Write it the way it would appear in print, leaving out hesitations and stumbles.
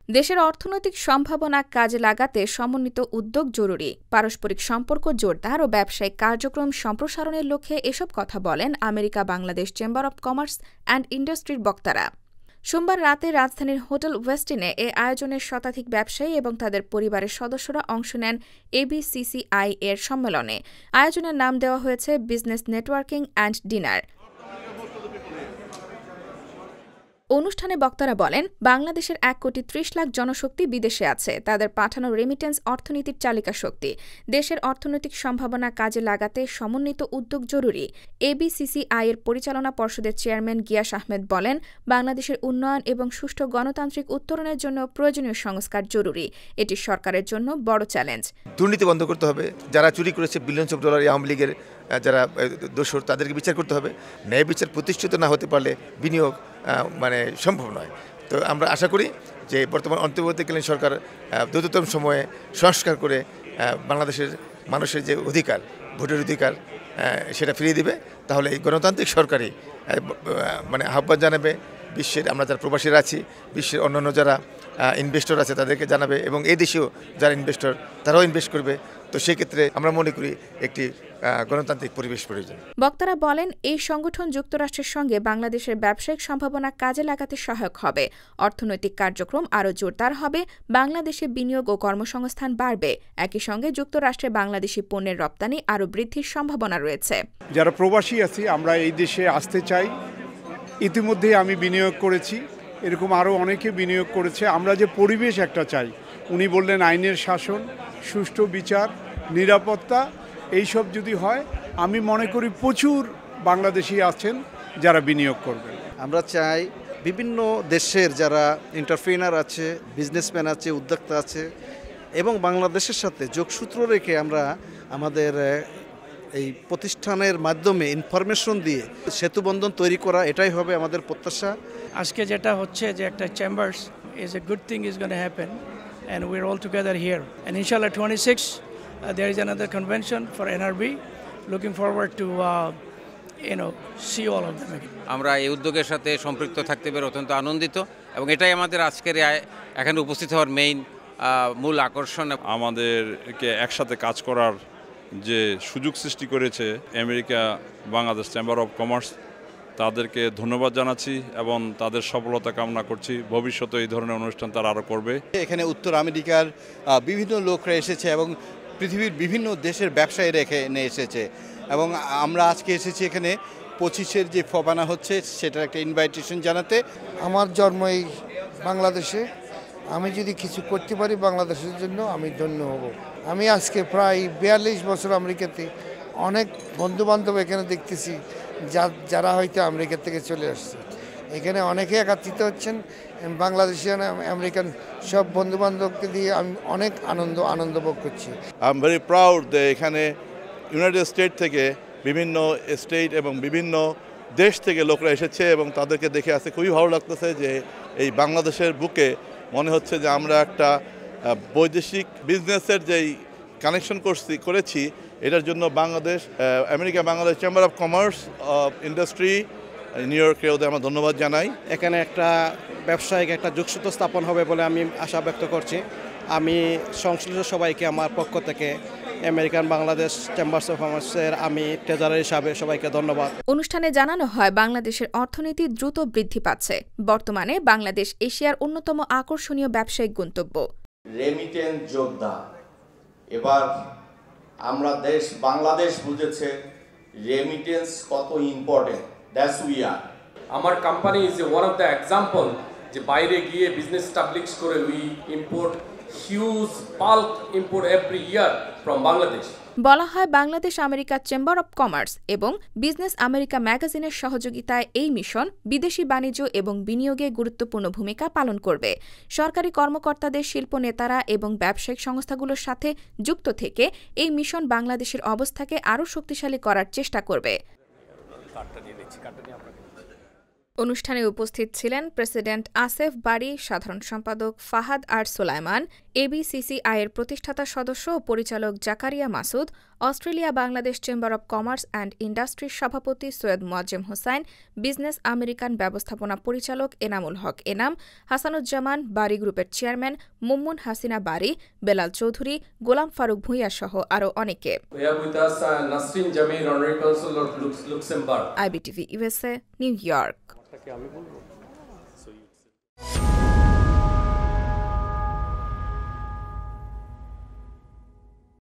দেশের অর্থনৈতিক সম্ভাবনা কাজে লাগাতে সমন্বিত উদ্যোগ জরুরি, পারস্পরিক সম্পর্ক জোরদার ও ব্যবসায়িক কার্যক্রম সম্প্রসারণের লক্ষ্যে এসব কথা বলেন America Bangladesh chamber of commerce and ইন্ডাস্ট্রির বক্তারা। সোমবার রাতে রাজধানীর হোটেল ওয়েস্টিনে এ আয়োজনের শতাধিক ব্যবসায়ী এবং তাদের পরিবারের সদস্যরা অংশ নেন ABCCI এর সম্মেলনে। আয়োজনের নাম দেওয়া হয়েছে বিজনেস নেটওয়ার্কিং অ্যান্ড ডিনার। অনুষ্ঠানে বক্তারা বলেন, বাংলাদেশের 1,30,00,000 জনশক্তি বিদেশে আছে। তাদের পাঠানো রেমিটেন্স অর্থনীতির চালিকা শক্তি। দেশের অর্থনৈতিক সম্ভাবনা কাজে লাগাতে সমন্বিত উদ্যোগ জরুরি। ABCCI এর পরিচালনা পর্ষদের চেয়ারম্যান গিয়াস আহমেদ বলেন, বাংলাদেশের উন্নয়ন এবং সুষ্ঠু গণতান্ত্রিক উত্তরণের জন্য প্রয়োজনীয় সংস্কার জরুরি। এটি সরকারের জন্য বড় চ্যালেঞ্জ। দুর্নীতি বন্ধ করতে হবে। যারা চুরি করেছে বিলিয়নস অফ ডলার, আওয়ামী লীগের যারা দোষর, তাদেরকে বিচার করতে হবে। ন্যায় বিচার প্রতিষ্ঠিত না হতে পারলে বিনিয়োগ সম্ভব নয়। তো আমরা আশা করি যে বর্তমান অন্তর্বর্তীকালীন সরকার দ্রুততম সময়ে সংস্কার করে বাংলাদেশের মানুষের যে অধিকার, ভোটের অধিকার, সেটা ফিরিয়ে দিবে। তাহলে এই গণতান্ত্রিক সরকারই আহ্বান জানাবে বিশ্বের, আমরা যারা প্রবাসীরা আছি, বিশ্বের অন্যান্য যারা ইনভেস্টর আছে তাদেরকে জানাবে, এবং এই দেশেও যারা ইনভেস্টর তারাও ইনভেস্ট করবে। তো সেক্ষেত্রে আমরা মনে করি একটি গণতান্ত্রিক পরিবেশ প্রয়োজন। বক্তারা বলেন, এই সংগঠন যুক্তরাষ্ট্রের সঙ্গে বাংলাদেশের ব্যবসায়িক সম্ভাবনা কাজে লাগাতে সহায়ক হবে। অর্থনৈতিক কার্যক্রম আরও জোরদার হবে, বাংলাদেশে বিনিয়োগ ও কর্মসংস্থান বাড়বে। একই সঙ্গে যুক্তরাষ্ট্রে বাংলাদেশি পণ্যের রপ্তানি আরও বৃদ্ধির সম্ভাবনা রয়েছে। যারা প্রবাসী আছি আমরা এই দেশে আসতে চাই। ইতিমধ্যে আমি বিনিয়োগ করেছি, এরকম আরও অনেকে বিনিয়োগ করেছে। আমরা যে পরিবেশ একটা চাই, উনি বললেন আইনের শাসন, সুষ্ঠু বিচার, নিরাপত্তা, এইসব যদি হয়, আমি মনে করি প্রচুর বাংলাদেশি আছেন যারা বিনিয়োগ করবেন। আমরা চাই বিভিন্ন দেশের যারা এন্টারপ্রেনার আছে, বিজনেসম্যান আছে, উদ্যোক্তা আছে, এবং বাংলাদেশের সাথে যোগসূত্র রেখে আমরা আমাদের এই প্রতিষ্ঠানের মাধ্যমে ইনফরমেশন দিয়ে সেতুবন্ধন তৈরি করা, এটাই হবে আমাদের প্রত্যাশা। আজকে যেটা হচ্ছে যে একটা chambers is a good thing is gonna happen and we're all together here, and inshallah 26 there is another convention for NRB. Looking forward to see all of them again. আমরা এই উদ্যোগের সাথে সম্পৃক্ত থাকতে পেরে অত্যন্ত আনন্দিত, এবং এটাই আমাদের আজকের এখানে উপস্থিত হওয়ার মূল আকর্ষণ। আমাদেরকে একসাথে কাজ করার যে সুযোগ সৃষ্টি করেছে America Bangladesh chamber of commerce, তাদেরকে ধন্যবাদ জানাচ্ছি এবং তাদের সফলতা কামনা করছি। ভবিষ্যতে এই ধরনের অনুষ্ঠান তারা আরও করবে। এখানে উত্তর আমেরিকার বিভিন্ন লোকরা এসেছে এবং পৃথিবীর বিভিন্ন দেশের ব্যবসায়ীরা এখানে এসেছে, এবং আমরা আজকে এসেছি এখানে 25-এর যে ফবানা হচ্ছে সেটার একটা ইনভাইটেশন জানাতে। আমার জন্ম এই বাংলাদেশে, আমি যদি কিছু করতে পারি বাংলাদেশের জন্য আমি ধন্য হব। আমি আজকে প্রায় 42 বছর আমেরিকাতে, অনেক বন্ধুবান্ধব এখানে দেখতেছি যারা হয়তো আমেরিকা থেকে চলে আসছে। এখানে অনেকে একত্রিত হচ্ছেন, বাংলাদেশিয়ান আমেরিকান সব বন্ধুবান্ধবকে দিয়ে আমি অনেক আনন্দ ভোগ করছি। আই এম ভেরি প্রাউড যে এখানে ইউনাইটেড স্টেট থেকে বিভিন্ন স্টেট এবং বিভিন্ন দেশ থেকে লোকরা এসেছে, এবং তাদেরকে দেখে আসতে খুবই ভালো লাগতেছে যে এই বাংলাদেশের বুকে মনে হচ্ছে যে আমরা একটা বৈদেশিক বিজনেসের যেই কানেকশন করেছি, এটার জন্য America Bangladesh chamber of commerce of industry new ইয়র্কে ওদের আমরা ধন্যবাদ জানাই। এখানে একটা ব্যবসায়িক একটা যোগসূত্র স্থাপন হবে বলে আমি আশা ব্যক্ত করছি। আমি সংশ্লিষ্ট সবাইকে আমার পক্ষ থেকে আমেরিকান বাংলাদেশ চেম্বার্স অফ কমার্সের আমি ট্রেজারার হিসাবে সবাইকে ধন্যবাদ। অনুষ্ঠানে জানানো হয়, বাংলাদেশের অর্থনীতি দ্রুত বৃদ্ধি পাচ্ছে। বর্তমানে বাংলাদেশ এশিয়ার অন্যতম আকর্ষণীয় ব্যবসায়িক গন্তব্য। রেমিটেন্স যোদ্ধা, এবার বাংলাদেশ বুঝেছে রেমিটেন্স কত ইম্পর্টেন্ট। That's we are. আমার company is one of the example যে বাইরে গিয়ে বিজনেস স্টাবলিশ করে we import huge bulk import every year from Bangladesh. বলা হয়, Bangladesh America chamber of commerce এবং বিজনেস আমেরিকা ম্যাগাজিনের সহযোগিতায় এই মিশন বিদেশি বাণিজ্য এবং বিনিয়োগে গুরুত্বপূর্ণ ভূমিকা পালন করবে। সরকারি কর্মকর্তাদের, শিল্প নেতারা এবং ব্যবসায়িক সংস্থাগুলোর সাথে যুক্ত থেকে এই মিশন বাংলাদেশের অবস্থাকে আরও শক্তিশালী করার চেষ্টা করবে। অনুষ্ঠানে উপস্থিত ছিলেন প্রেসিডেন্ট আসেফ বারী, সাধারণ সম্পাদক ফাহাদ আর সোলায়মান, ABCCI এর প্রতিষ্ঠাতা সদস্য ও পরিচালক Zakaria Masud, Australia Bangladesh chamber of commerce and ইন্ডাস্ট্রির সভাপতি সৈয়দ মোয়াজ্জেম হোসাইন, বিজনেস আমেরিকান ব্যবস্থাপনা পরিচালক এনামুল হক এনাম, হাসানুজ্জামান, বারি গ্রুপের চেয়ারম্যান মুম্মুন হাসিনা বারি, বেলাল চৌধুরী, গোলাম ফারুক ভূঁইয়া সহ আরও অনেকে। Nasrin Jamir, Honorary Consul of Luxembourg. IBTV USA, new York.